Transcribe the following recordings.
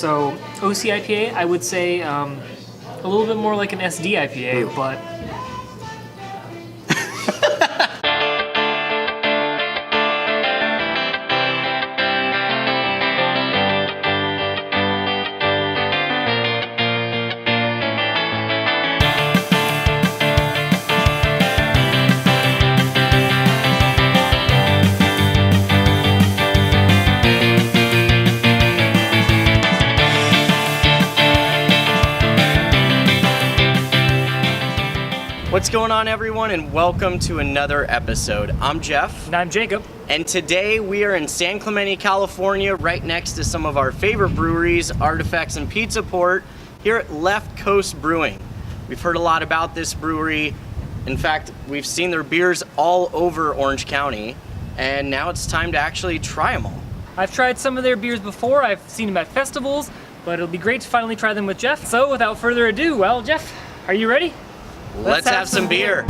So OC IPA, I would say a little bit more like an SD IPA, but What's going on, everyone, and welcome to another episode. I'm Jeff. and I'm Jacob. And today we are in San Clemente, California, right next to some of our favorite breweries, Artifacts and Pizza Port, here at Left Coast Brewing. We've heard a lot about this brewery. In fact, we've seen their beers all over Orange County, and now it's time to actually try them all. I've tried some of their beers before, I've seen them at festivals, but it'll be great to finally try them with Jeff. So without further ado, well, Jeff, are you ready? Let's have some beer.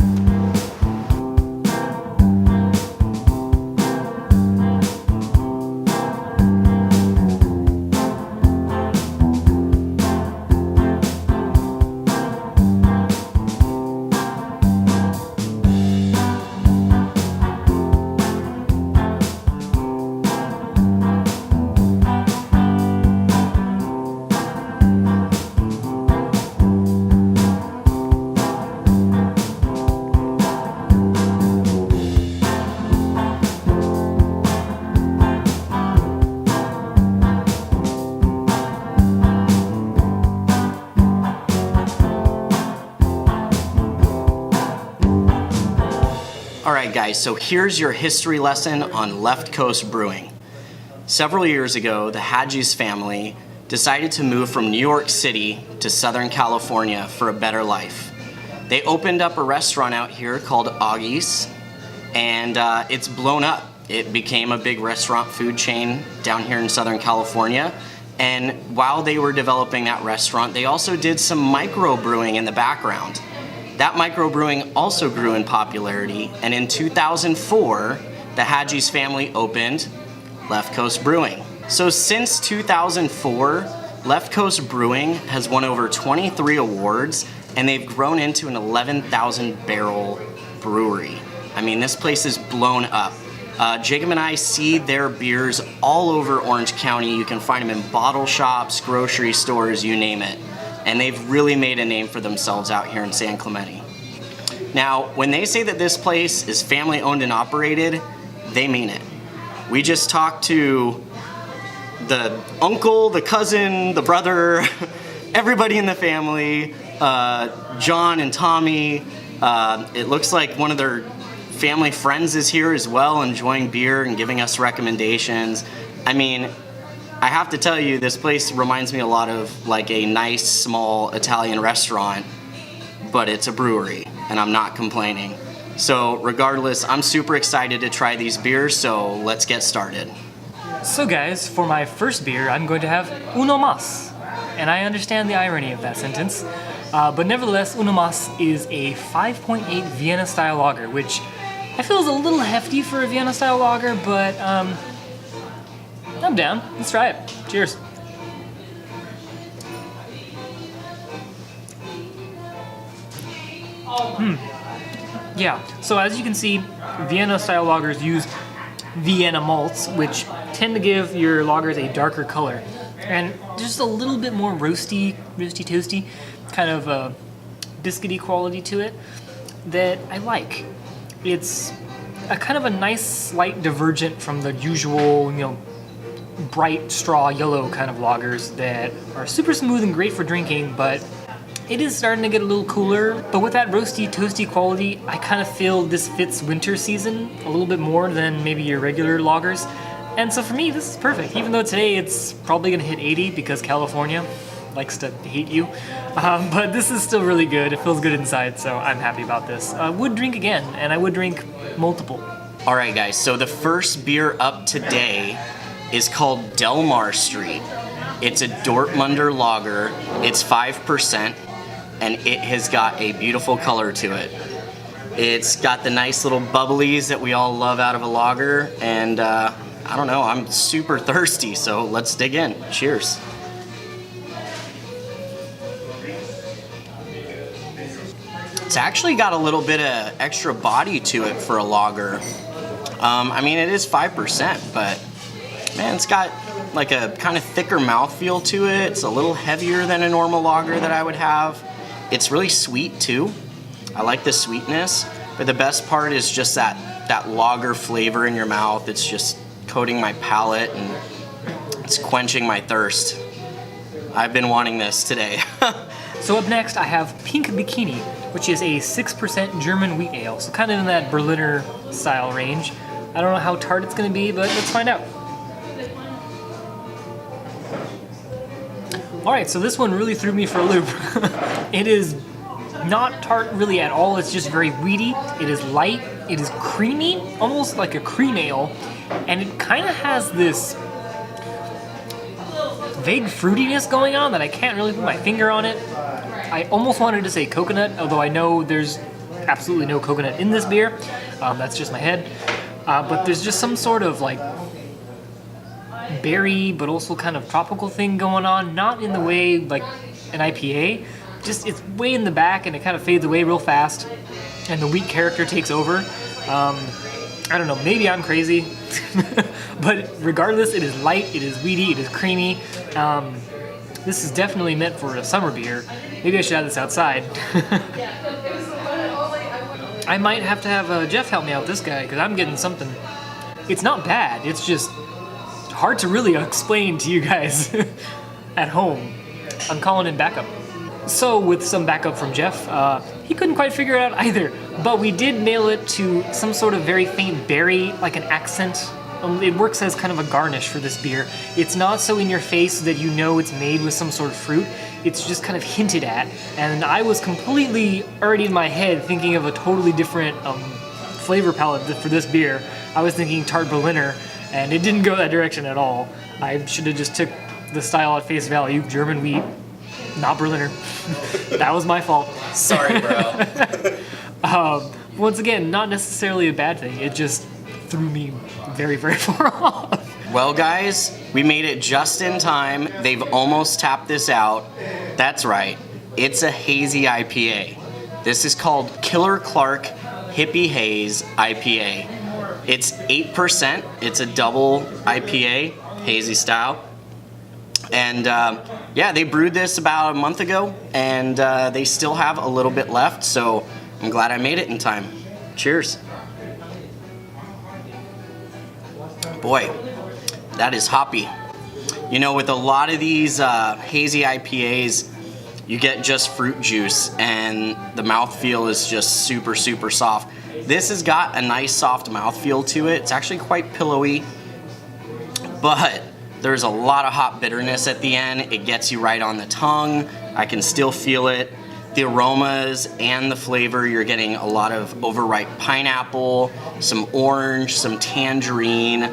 Alright guys, so here's your history lesson on Left Coast Brewing. Several years ago, the Hadji's family decided to move from New York City to Southern California for a better life. They opened up a restaurant out here called Augie's, and it's blown up. It became a big restaurant food chain down here in Southern California. And while they were developing that restaurant, they also did some microbrewing in the background. That microbrewing also grew in popularity, and in 2004, the Hadji's family opened Left Coast Brewing. So since 2004, Left Coast Brewing has won over 23 awards, and they've grown into an 11,000 barrel brewery. I mean, this place is blown up. Jacob and I see their beers all over Orange County. You can find them in bottle shops, grocery stores, you name it. And they've really made a name for themselves out here in San Clemente. Now, when they say that this place is family owned and operated, they mean it. We just talked to the uncle, the cousin, the brother, everybody in the family, John and Tommy. It looks like one of their family friends is here as well, enjoying beer and giving us recommendations. I mean, I have to tell you, this place reminds me a lot of like a nice, small Italian restaurant, but it's a brewery, and I'm not complaining. So regardless, I'm super excited to try these beers, so let's get started. So guys, for my first beer, I'm going to have Uno Mas. And I understand the irony of that sentence, but nevertheless, Uno Mas is a 5.8 Vienna-style lager, which I feel is a little hefty for a Vienna-style lager, but I'm down. Let's try it. Cheers. Yeah, so as you can see, Vienna-style lagers use Vienna malts, which tend to give your lagers a darker color. And just a little bit more roasty, toasty, kind of a biscuity quality to it that I like. It's a kind of a nice slight divergent from the usual, bright straw yellow kind of lagers that are super smooth and great for drinking, but it is starting to get a little cooler. But with that roasty, toasty quality, I kind of feel this fits winter season a little bit more than maybe your regular lagers. And so for me, this is perfect. Even though today it's probably gonna hit 80 because California likes to hate you. But this is still really good. It feels good inside, so I'm happy about this. I would drink again, and I would drink multiple. All right, guys, so the first beer up today is called Delmar Street. It's a Dortmunder lager. It's 5%, and it has got a beautiful color to it. It's got the nice little bubblies that we all love out of a lager, and I don't know, I'm super thirsty, so let's dig in. Cheers. It's actually got a little bit of extra body to it for a lager. I mean, it is 5%, but man, it's got like a kind of thicker mouthfeel to it. It's a little heavier than a normal lager that I would have. It's really sweet too. I like the sweetness, but the best part is just that lager flavor in your mouth. It's just coating my palate and it's quenching my thirst. I've been wanting this today. So up next, I have Pink Bikini, which is a 6% German wheat ale, so kind of in that Berliner style range. I don't know how tart it's going to be, but let's find out. All right, so this one really threw me for a loop. It is not tart really at all. It's just very weedy. It is light. It is creamy, almost like a cream ale, and it kind of has this vague fruitiness going on that I can't really put my finger on it. I almost wanted to say coconut, although I know there's absolutely no coconut in this beer. That's just my head. But there's just some sort of like berry, but also kind of tropical thing going on. Not in the way like an IPA. Just it's way in the back and it kind of fades away real fast. And the wheat character takes over. I don't know, maybe I'm crazy. But regardless, it is light, it is weedy, it is creamy. This is definitely meant for a summer beer. Maybe I should have this outside. I might have to have Jeff help me out with this guy, because I'm getting something. It's not bad, it's just hard to really explain to you guys at home. I'm calling in backup. So with some backup from Jeff, he couldn't quite figure it out either, but we did nail it to some sort of very faint berry, like an accent. It works as kind of a garnish for this beer. It's not so in your face that you know it's made with some sort of fruit. It's just kind of hinted at, and I was completely already in my head thinking of a totally different flavor palette for this beer. I was thinking tart Berliner, and it didn't go that direction at all. I should have just took the style at face value, German wheat, not Berliner. That was my fault. Sorry, bro. Once again, not necessarily a bad thing. It just threw me very, very far off. Well, guys, we made it just in time. They've almost tapped this out. That's right. It's a hazy IPA. This is called Killer Clark Hippie Haze IPA. It's 8%. It's a double IPA, hazy style. And yeah, they brewed this about a month ago, and they still have a little bit left, so I'm glad I made it in time. Cheers. Boy, that is hoppy. You know, with a lot of these hazy IPAs, you get just fruit juice, and the mouthfeel is just super, super soft. This has got a nice soft mouthfeel to it. It's actually quite pillowy, but there's a lot of hop bitterness at the end. It gets you right on the tongue. I can still feel it. The aromas and the flavor, you're getting a lot of overripe pineapple, some orange, some tangerine.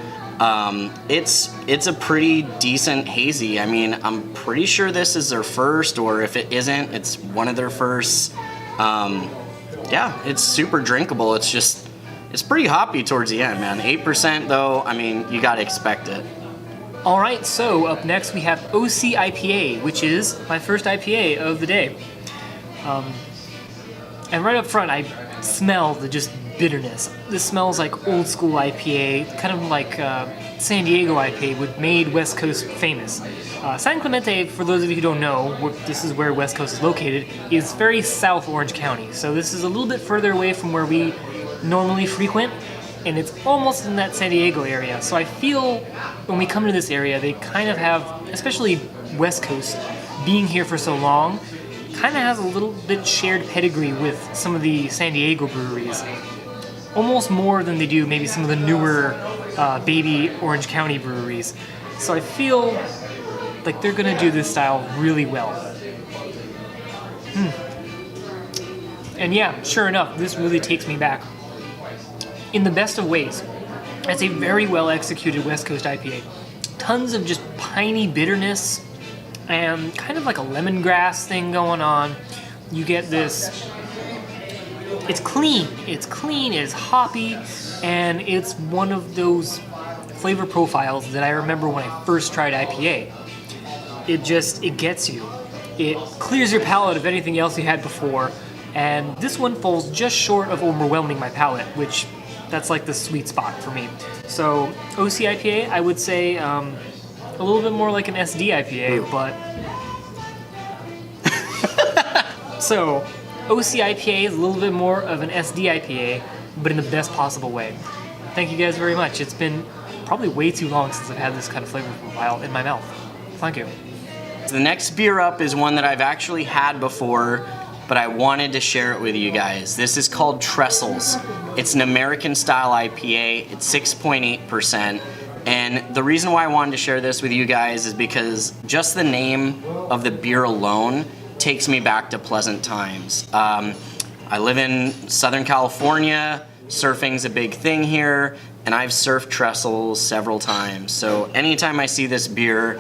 It's a pretty decent hazy. I mean, I'm pretty sure this is their first, or if it isn't, it's one of their firsts. Yeah, it's super drinkable. It's pretty hoppy towards the end, man. 8% though, I mean, you gotta expect it. All right, so up next we have OC IPA, which is my first IPA of the day. And right up front, I smell the just bitterness. This smells like old school IPA, kind of like San Diego IPA, which made West Coast famous. San Clemente, for those of you who don't know, this is where West Coast is located, is very South Orange County. So this is a little bit further away from where we normally frequent, and it's almost in that San Diego area. So I feel when we come to this area, they kind of have, especially West Coast, being here for so long, kind of has a little bit shared pedigree with some of the San Diego breweries. Almost more than they do maybe some of the newer baby Orange County breweries. So I feel like they're gonna do this style really well. And yeah, sure enough, this really takes me back in the best of ways. It's a very well executed West Coast IPA. Tons of just piney bitterness and kind of like a lemongrass thing going on. You get this, it's clean, it's hoppy, and it's one of those flavor profiles that I remember when I first tried IPA. It gets you. It clears your palate of anything else you had before, and this one falls just short of overwhelming my palate, which that's like the sweet spot for me. So OC IPA, I would say a little bit more like an SD IPA, but so OC IPA is a little bit more of an SD IPA, but in the best possible way. Thank you guys very much. It's been probably way too long since I've had this kind of flavor for a while in my mouth. Thank you. The next beer up is one that I've actually had before, but I wanted to share it with you guys. This is called Trestles. It's an American style IPA. It's 6.8%. And the reason why I wanted to share this with you guys is because just the name of the beer alone takes me back to pleasant times. I live in Southern California. Surfing's a big thing here, and I've surfed Trestles several times. So anytime I see this beer,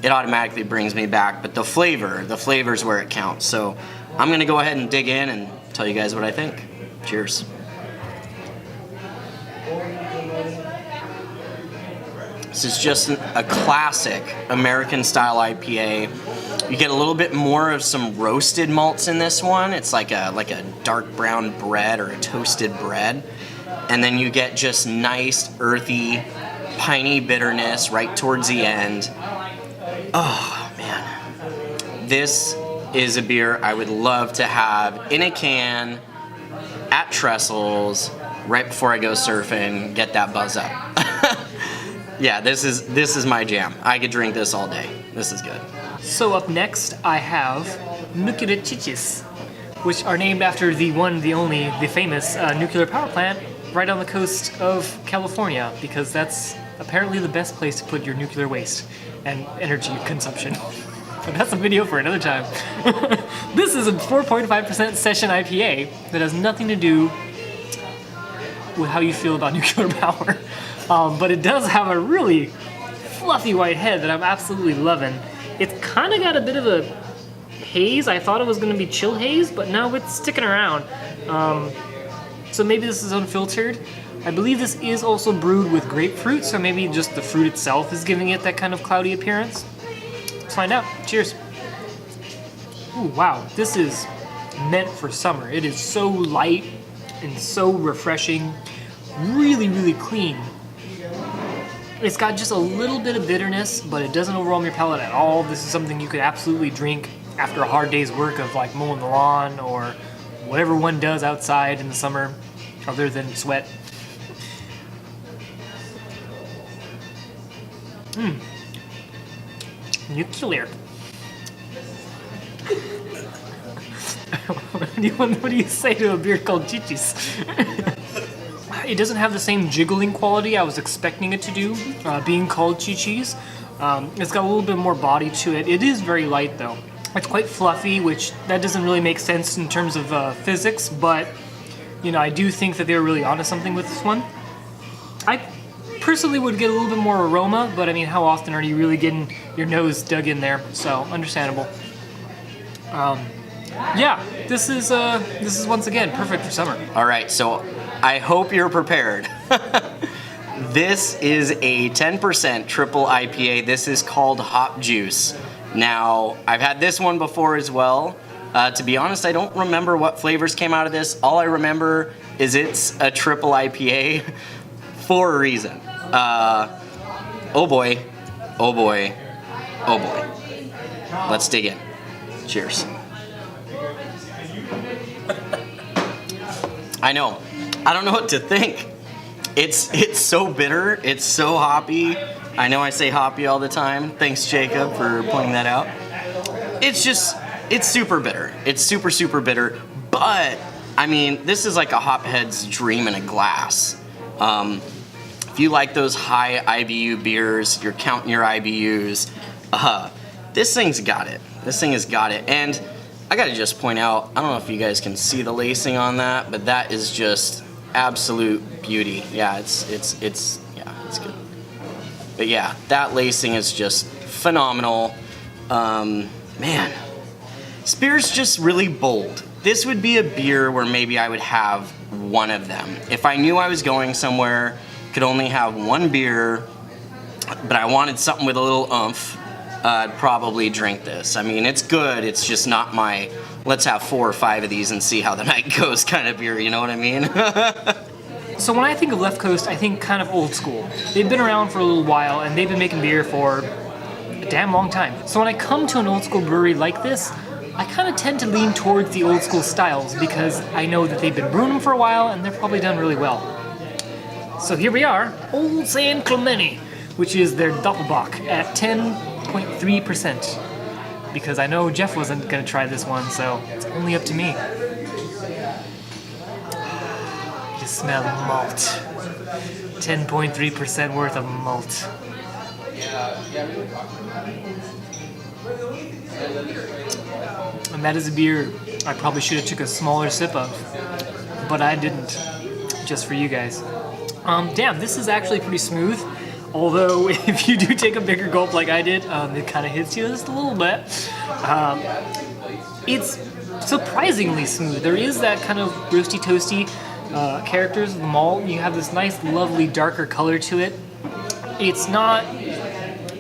it automatically brings me back. But the flavor's where it counts. So I'm gonna go ahead and dig in and tell you guys what I think. Cheers. This is just a classic American style IPA. You get a little bit more of some roasted malts in this one. It's like a dark brown bread or a toasted bread. And then you get just nice, earthy, piney bitterness right towards the end. Oh, man. This is a beer I would love to have in a can at Trestles right before I go surfing, get that buzz up. Yeah, this is my jam. I could drink this all day. This is good. So up next, I have nuclear chichis, which are named after the one, the only, the famous nuclear power plant right on the coast of California, because that's apparently the best place to put your nuclear waste and energy consumption. But that's a video for another time. This is a 4.5% session IPA that has nothing to do with how you feel about nuclear power. But it does have a really fluffy white head that I'm absolutely loving. It's kind of got a bit of a haze. I thought it was going to be chill haze, but now it's sticking around. So maybe this is unfiltered. I believe this is also brewed with grapefruit, so maybe just the fruit itself is giving it that kind of cloudy appearance. Let's find out. Cheers. Ooh, wow. This is meant for summer. It is so light and so refreshing. Really, really clean. It's got just a little bit of bitterness, but it doesn't overwhelm your palate at all. This is something you could absolutely drink after a hard day's work of like mowing the lawn or whatever one does outside in the summer other than sweat. Nuclear. What do you say to a beer called Chichis? It doesn't have the same jiggling quality I was expecting it to do, being called Chichis. It's got a little bit more body to it. It is very light though. It's quite fluffy, which that doesn't really make sense in terms of physics, but you know, I do think that they were really onto something with this one. I personally would get a little bit more aroma, but I mean, how often are you really getting your nose dug in there? So understandable. Yeah, this is once again perfect for summer. All right, so I hope you're prepared. This is a 10% triple IPA. This is called Hop Juice. Now, I've had this one before as well. To be honest, I don't remember what flavors came out of this. All I remember is it's a triple IPA for a reason. Oh boy, oh boy, oh boy. Let's dig in. Cheers. I know. I don't know what to think. It's so bitter. It's so hoppy. I know I say hoppy all the time. Thanks, Jacob, for pointing that out. It's super bitter. It's super, super bitter. But, I mean, this is like a hophead's dream in a glass. If you like those high IBU beers, you're counting your IBUs, this thing's got it. This thing has got it. And I gotta just point out, I don't know if you guys can see the lacing on that, but that is just absolute beauty. Yeah, it's good. But yeah, that lacing is just phenomenal. Man, this beer's just really bold. This would be a beer where maybe I would have one of them. If I knew I was going somewhere, could only have one beer, but I wanted something with a little oomph, I'd probably drink this. I mean, it's good. It's just not my, let's have 4 or 5 of these and see how the night goes kind of beer, you know what I mean? So when I think of Left Coast, I think kind of old school. They've been around for a little while, and they've been making beer for a damn long time. So when I come to an old school brewery like this, I kind of tend to lean towards the old school styles because I know that they've been brewing them for a while and they're probably done really well. So here we are, Old San Clemente, which is their Doppelbock at 10.3%. Because I know Jeff wasn't going to try this one, so it's only up to me. You smell malt. 10.3% worth of malt. And that is a beer I probably should have took a smaller sip of, but I didn't, just for you guys. Damn, this is actually pretty smooth, although if you do take a bigger gulp like I did, it kind of hits you just a little bit. It's surprisingly smooth. There is that kind of roasty, toasty characters of the malt. You have this nice, lovely, darker color to it. It's not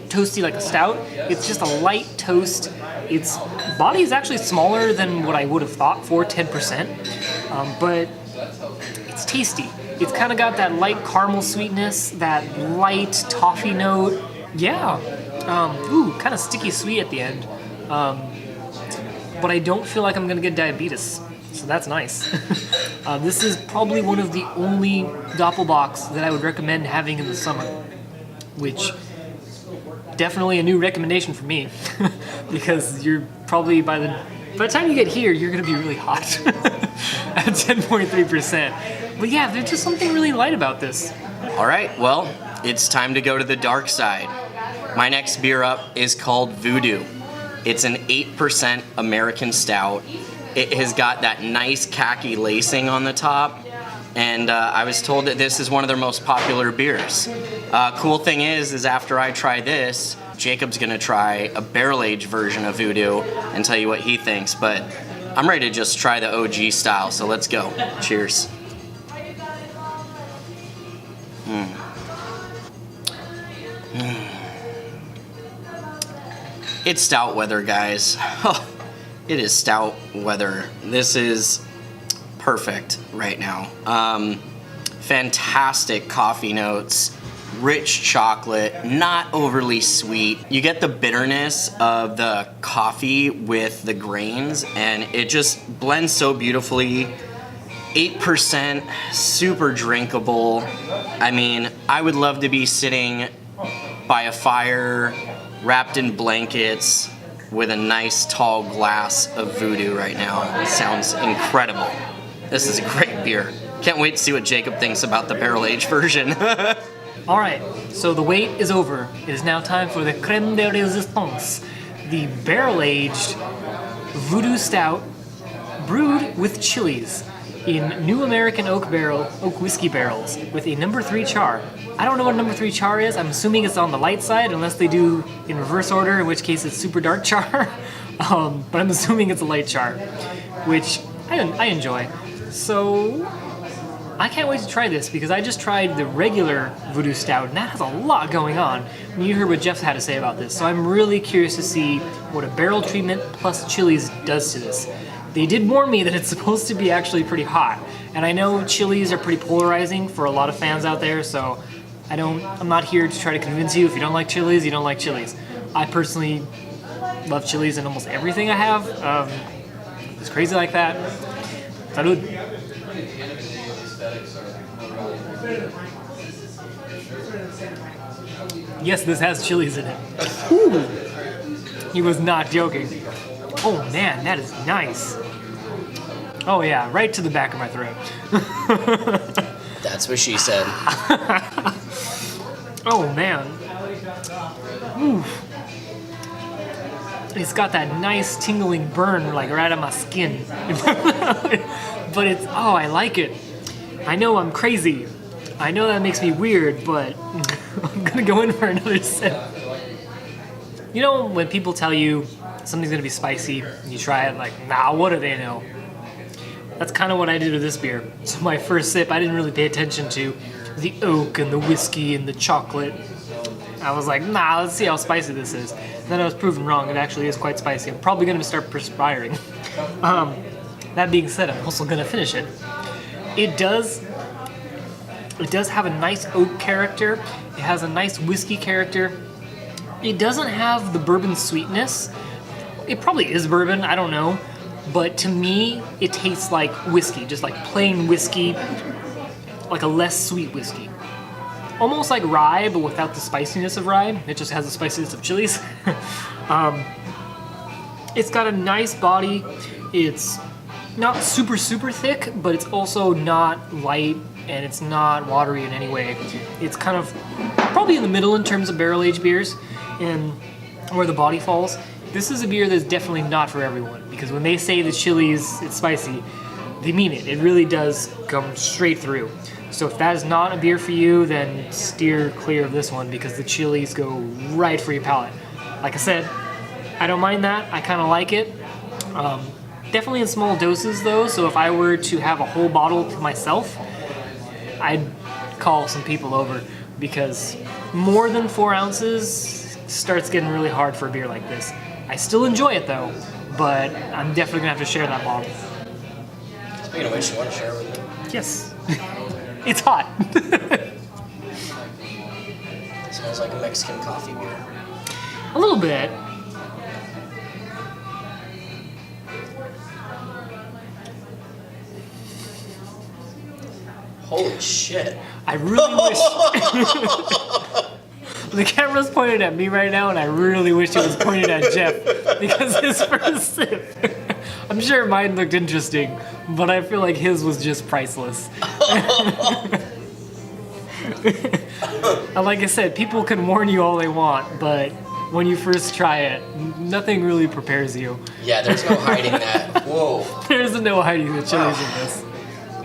toasty like a stout. It's just a light toast. Its body is actually smaller than what I would have thought for 10%, but it's tasty. It's kind of got that light caramel sweetness, that light toffee note. Yeah. Kind of sticky sweet at the end. But I don't feel like I'm going to get diabetes, so that's nice. This is probably one of the only Doppelbocks that I would recommend having in the summer, which definitely a new recommendation for me, because you're probably by the time you get here, you're going to be really hot at 10.3%. But yeah, there's just something really light about this. All right, well, it's time to go to the dark side. My next beer up is called Voodoo. It's an 8% American stout. It has got that nice khaki lacing on the top, and I was told that this is one of their most popular beers. Cool thing is after I try this, Jacob's gonna try a barrel-aged version of Voodoo and tell you what he thinks, but I'm ready to just try the OG style, so let's go. Cheers. It's stout weather, guys. It is stout weather. This is perfect right now. Fantastic coffee notes, rich chocolate, not overly sweet. You get the bitterness of the coffee with the grains, and it just blends so beautifully. 8%, super drinkable. I mean, I would love to be sitting by a fire, wrapped in blankets, with a nice tall glass of Voodoo right now. It sounds incredible. This is a great beer. Can't wait to see what Jacob thinks about the barrel-aged version. All right, so the wait is over. It is now time for the crème de résistance, the barrel-aged Voodoo Stout brewed with chilies in New American Oak whiskey barrels with a number 3 char. I don't know what number 3 char is. I'm assuming it's on the light side, unless they do in reverse order, in which case it's super dark char. But I'm assuming it's a light char, which I enjoy. So I can't wait to try this, because I just tried the regular Voodoo Stout, and that has a lot going on. And you heard what Jeff had to say about this, so I'm really curious to see what a barrel treatment plus chilies does to this. They did warn me that it's supposed to be actually pretty hot, and I know chilies are pretty polarizing for a lot of fans out there, so I'm not here to try to convince you. If you don't like chilies, you don't like chilies. I personally love chilies in almost everything I have. It's crazy like that. Salud. Yes, this has chilies in it. Ooh. He was not joking. Oh man, that is nice. Oh yeah, right to the back of my throat. That's what she said. Oh man. Ooh. It's got that nice tingling burn like right on my skin. But I like it. I know I'm crazy. I know that makes me weird, but I'm gonna go in for another sip. You know when people tell you something's gonna be spicy and you try it, like, nah, what do they know? That's kind of what I did with this beer. So my first sip, I didn't really pay attention to the oak and the whiskey and the chocolate. I was like, nah, let's see how spicy this is. then I was proven wrong. It actually is quite spicy. I'm probably going to start perspiring. That being said, I'm also going to finish it. It does have a nice oak character. It has a nice whiskey character. It doesn't have the bourbon sweetness. It probably is bourbon, I don't know. But to me, it tastes like whiskey, just like plain whiskey, like a less sweet whiskey. Almost like rye, but without the spiciness of rye. It just has the spiciness of chilies. It's got a nice body. It's not super thick, but it's also not light, and it's not watery in any way. It's kind of probably in the middle in terms of barrel-aged beers and where the body falls. This is a beer that's definitely not for everyone, because when they say the chilies, it's spicy, they mean it. It really does come straight through. So if that is not a beer for you, then steer clear of this one, because the chilies go right for your palate. Like I said, I don't mind that. I kind of like it. Definitely in small doses though, so if I were to have a whole bottle to myself, I'd call some people over, because more than 4 ounces starts getting really hard for a beer like this. I still enjoy it though, but I'm definitely gonna have to share that bottle. Speaking of which, you want to share with me? Yes. It's hot. It smells like a Mexican coffee beer. A little bit. Holy shit. I really wish... The camera's pointed at me right now, and I really wish it was pointed at Jeff, because his first sip... I'm sure mine looked interesting, but I feel like his was just priceless. And like I said, people can warn you all they want, but when you first try it, nothing really prepares you. Yeah, there's no hiding that. Whoa. There's no hiding the chilies in this.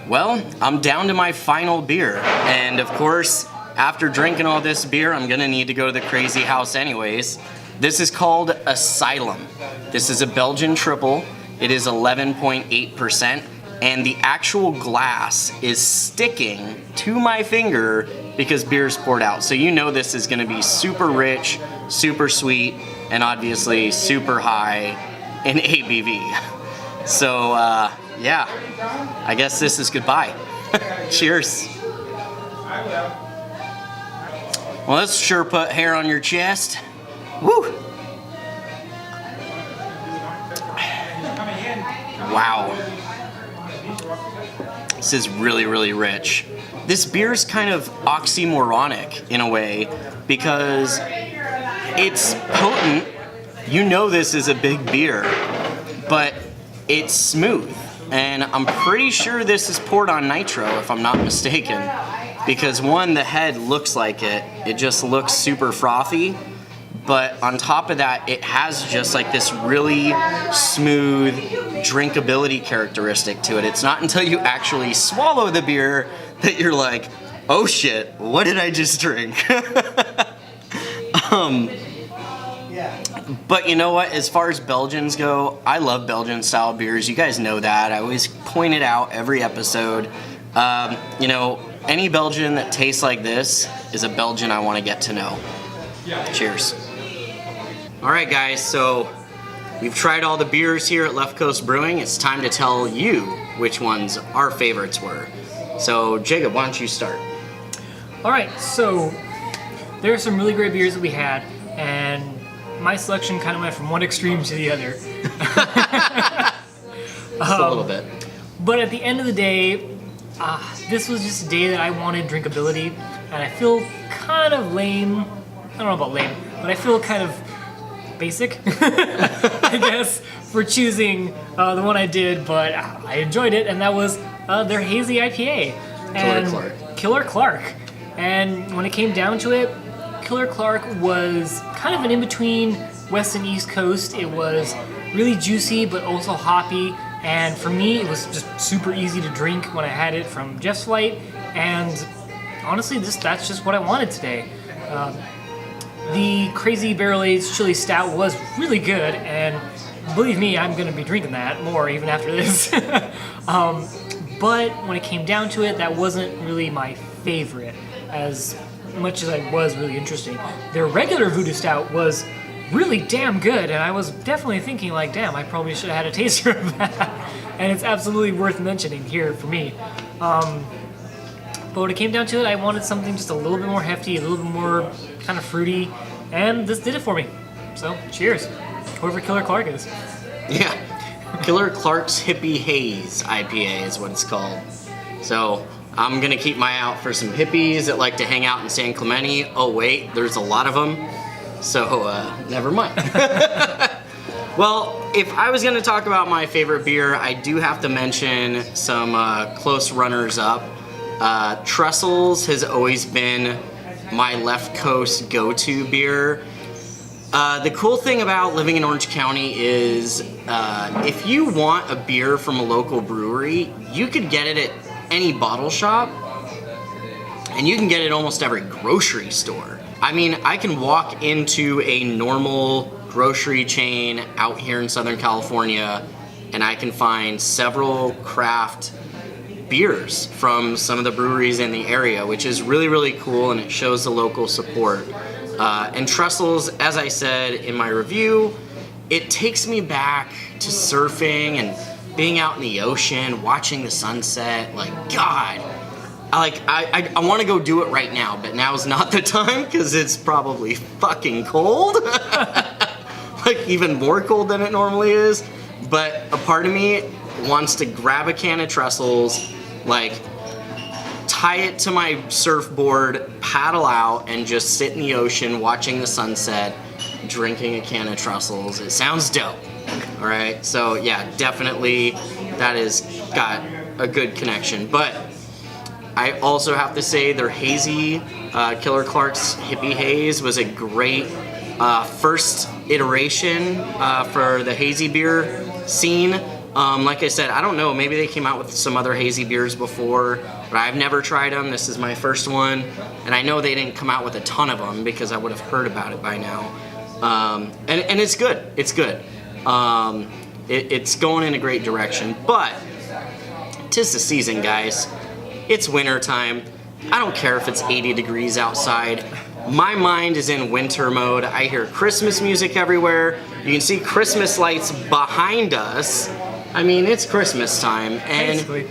Well, I'm down to my final beer, and of course, after drinking all this beer, I'm gonna need to go to the crazy house anyways. This is called Asylum. This is a Belgian triple. It is 11.8%, and the actual glass is sticking to my finger because beer is poured out. So you know this is gonna be super rich, super sweet, and obviously super high in ABV. So yeah, I guess this is goodbye. Cheers. Well, that's sure put hair on your chest. Woo! Wow. This is really rich. This beer is kind of oxymoronic in a way, because it's potent. You know this is a big beer, but it's smooth. And I'm pretty sure this is poured on nitro, if I'm not mistaken. Because one, the head looks like it. It just looks super frothy. But on top of that, it has just like this really smooth drinkability characteristic to it. It's not until you actually swallow the beer that you're like, oh shit, what did I just drink? But you know what, as far as Belgians go, I love Belgian style beers. You guys know that. I always point it out every episode. You know, any Belgian that tastes like this is a Belgian I want to get to know. Cheers. All right, guys, so we've tried all the beers here at Left Coast Brewing. It's time to tell you which ones our favorites were. So, Jacob, why don't you start? All right, so there are some really great beers that we had, and my selection kind of went from one extreme to the other. Just a little bit. But at the end of the day, this was just a day that I wanted drinkability, and I feel kind of lame. I don't know about lame, but I feel kind of basic, I guess, for choosing the one I did, but I enjoyed it, and that was their Hazy IPA. Killer Clark. And when it came down to it, Killer Clark was kind of an in-between West and East Coast. It was really juicy, but also hoppy, and for me, it was just super easy to drink when I had it from Jeff's Flight, and honestly, that's just what I wanted today. The Crazy Barrel-Aged Chili Stout was really good, and believe me, I'm going to be drinking that more even after this. But when it came down to it, that wasn't really my favorite, as much as I was really interesting. Their regular Voodoo Stout was really damn good. And I was definitely thinking like, damn, I probably should have had a taster of that. And it's absolutely worth mentioning here for me. But when it came down to it, I wanted something just a little bit more hefty, a little bit more kind of fruity, and this did it for me. So, cheers. Whoever Killer Clark is. Yeah. Killer Clark's Hippie Haze IPA is what it's called. So, I'm gonna keep my eye out for some hippies that like to hang out in San Clemente. Oh wait, there's a lot of them. So, never mind. Well, if I was gonna talk about my favorite beer, I do have to mention some close runners-up. Trestles has always been my Left Coast go-to beer. The cool thing about living in Orange County is if you want a beer from a local brewery, you could get it at any bottle shop, and you can get it almost every grocery store. I mean, I can walk into a normal grocery chain out here in Southern California, and I can find several craft beers from some of the breweries in the area, which is really, really cool, and it shows the local support. And Trestles, as I said in my review, it takes me back to surfing and being out in the ocean, watching the sunset. Like, God, I want to go do it right now, but now is not the time because it's probably fucking cold. Like, even more cold than it normally is. But a part of me wants to grab a can of Trestles, like, tie it to my surfboard, paddle out, and just sit in the ocean watching the sunset, drinking a can of Trestles. It sounds dope. All right, so yeah, definitely that has got a good connection. But I also have to say their hazy, Killer Clark's Hippie Haze was a great first iteration for the hazy beer scene. Like I said, I don't know, maybe they came out with some other hazy beers before, but I've never tried them. This is my first one, and I know they didn't come out with a ton of them because I would have heard about it by now. And it's good. It's good. It's going in a great direction, but 'tis the season, guys. It's winter time. I don't care if it's 80 degrees outside. My mind is in winter mode. I hear Christmas music everywhere. You can see Christmas lights behind us. I mean, it's Christmas time, and Basically.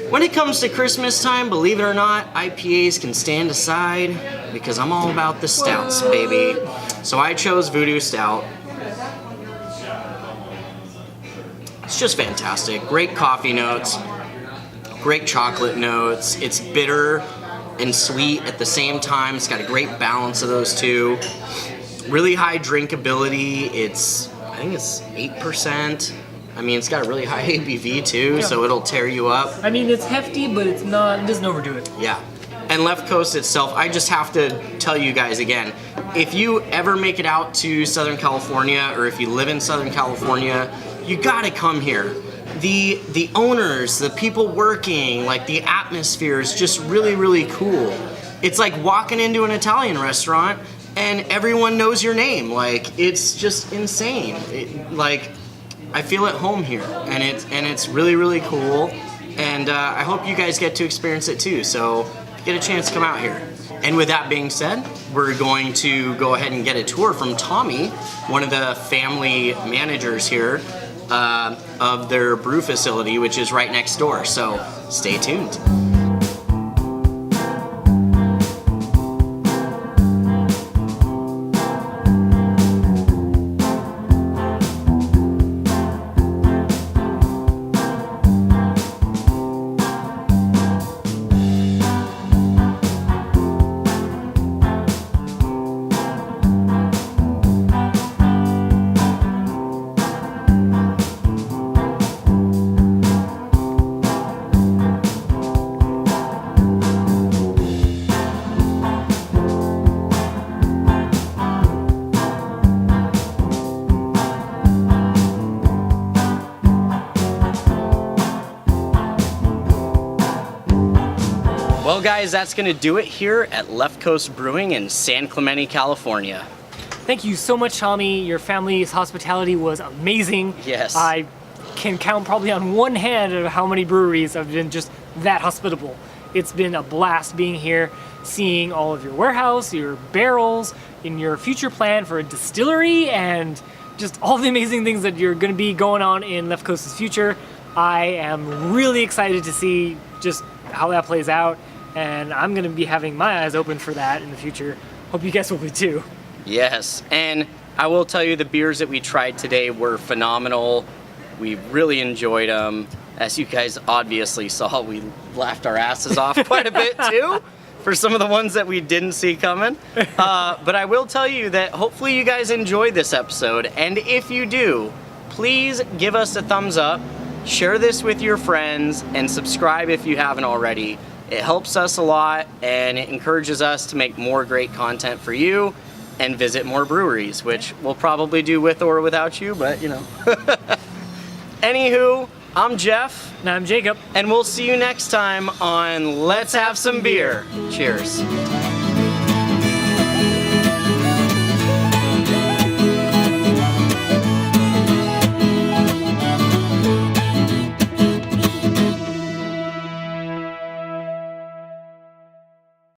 when it comes to Christmas time, believe it or not, IPAs can stand aside because I'm all about the stouts, baby. So I chose Voodoo Stout. It's just fantastic. Great coffee notes, great chocolate notes. It's bitter and sweet at the same time. It's got a great balance of those two. Really high drinkability. I think it's 8%. I mean, it's got a really high ABV too, so it'll tear you up. I mean, it's hefty, but it doesn't overdo it. Yeah. And Left Coast itself, I just have to tell you guys again, if you ever make it out to Southern California, or if you live in Southern California, you gotta come here. The owners, the people working, like the atmosphere is just really, really cool. It's like walking into an Italian restaurant and everyone knows your name. Like, it's just insane. I feel at home here, and it's really, really cool. And I hope you guys get to experience it too. So get a chance to come out here. And with that being said, we're going to go ahead and get a tour from Tommy, one of the family managers here of their brew facility, which is right next door. So stay tuned. Well, guys, that's going to do it here at Left Coast Brewing in San Clemente, California. Thank you so much, Tommy. Your family's hospitality was amazing. Yes. I can count probably on one hand of how many breweries have been just that hospitable. It's been a blast being here. seeing all of your warehouse, your barrels, in your future plan for a distillery, and just all the amazing things that you're going to be going on in Left Coast's future. I am really excited to see just how that plays out, and I'm going to be having my eyes open for that in the future. Hope you guys will be too. Yes, and I will tell you the beers that we tried today were phenomenal. We really enjoyed them. As you guys obviously saw, we laughed our asses off quite a bit too for some of the ones that we didn't see coming. But I will tell you that hopefully you guys enjoyed this episode, and if you do, please give us a thumbs up, share this with your friends, and subscribe if you haven't already. It helps us a lot, and it encourages us to make more great content for you and visit more breweries, which we'll probably do with or without you, but you know. Anywho, I'm Jeff. And I'm Jacob. And we'll see you next time on Let's Have Some Beer. Cheers.